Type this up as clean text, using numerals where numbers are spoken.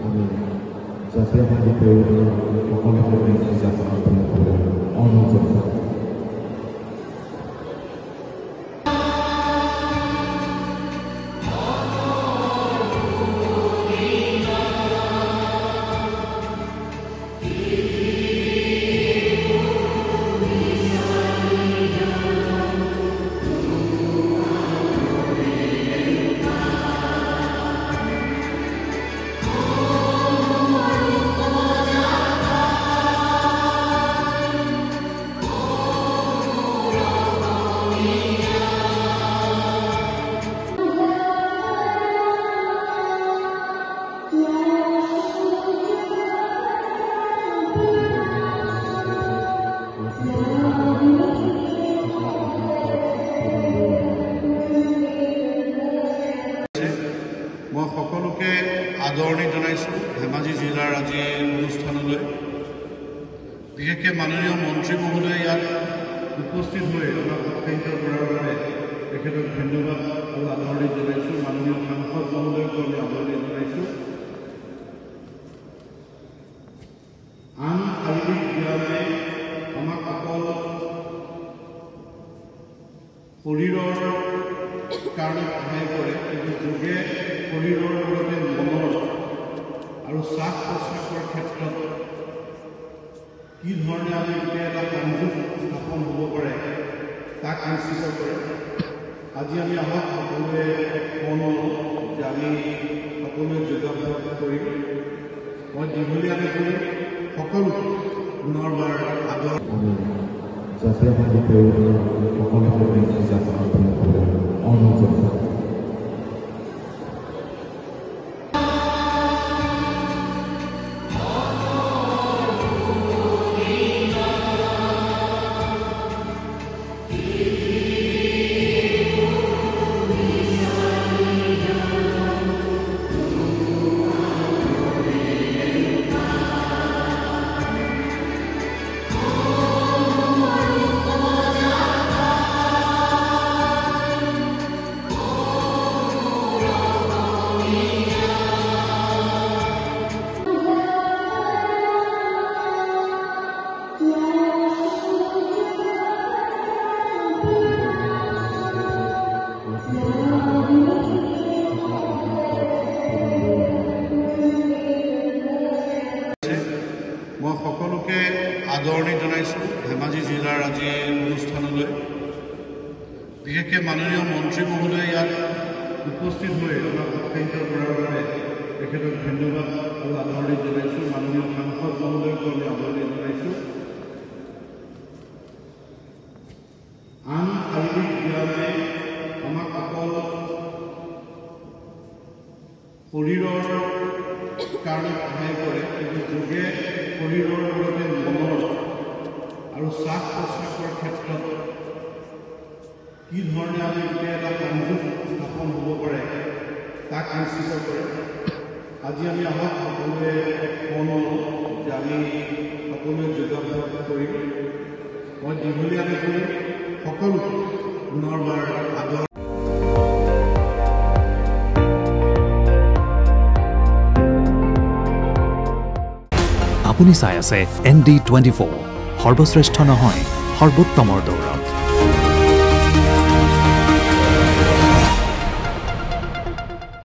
আমি জাতীয় সংগীতেৰ সকলকে অনুৰোধ মই সকলোকে আদৰণি জনাইছোঁ ধেমাজি জিলাৰ আজি অনুষ্ঠানলৈ বিশেষকৈ মাননীয় মন্ত্ৰী মহোদয় ইয়াত উপস্থিত হৈ আমাক উৎসাহিত কৰাৰ বাবে তেখেতক ধন্যবাদ আৰু আদৰণি জনাইছোঁ। মাননীয় সাংসদ মহোদয়কো আমি আদৰণি জনাইছোঁ। আন শাৰীৰিক ব্যায়ামে আমাক অকল শৰীৰৰ কাৰণে সহায় কৰে, কিন্তু যোগে শৰীৰৰ লগতে মনৰ আৰু শ্বাস প্ৰশ্বাসৰ ক্ষেত্ৰত কি ধৰণে আমি গোটেই এটা সংযোগ স্থাপন হ'ব পাৰে তাক নিশ্চিত কৰে। আজি আমি আমাক সকলোৱে মন যে আমি সকলোৱে যোগাভ্যাস কৰিম। মই দীঘলীয়াকৈ কৰি সকলো পুনৰবাৰ আদৰ জাতীয় সংগীতেৰ সকলকে অনুৰোধ মই সকলোকে আদৰণি জনাইছোঁ ধেমাজি জিলাৰ আজি অনুষ্ঠানলৈ বিশেষকৈ মাননীয় মন্ত্ৰী মহোদয় ইয়াত উপস্থিত হৈ আমাক উৎসাহিত কৰাৰ বাবে তেখেতক ধন্যবাদ আৰু আদৰণি জনাইছোঁ। মাননীয় সাংসদ মহোদয়কো আমি আদৰণি জনাইছোঁ। আন শাৰীৰিক ব্যায়ামে আমাক অকল শৰীৰৰ কাৰণে সহায় কৰে, কিন্তু যোগে শৰীৰৰ লগতে মনৰ আৰু শ্বাস প্ৰশ্বাসৰ ক্ষেত্ৰত কি ধৰণে আমি গোটেই এটা সংযোগ স্থাপন হ'ব পাৰে তাক নিশ্চিত কৰে। আজি আমি আমাক সকলোৱে মন যে আমি সকলোৱে যোগাভ্যাস কৰিম। মই দীঘলীয়াকৈ কৰি সকলো পুনৰবাৰ আদৰ আপুনি চাই আছে ND24 সৰ্বশ্ৰেষ্ঠ নহয় সৰ্বোত্তমৰ দৌৰত।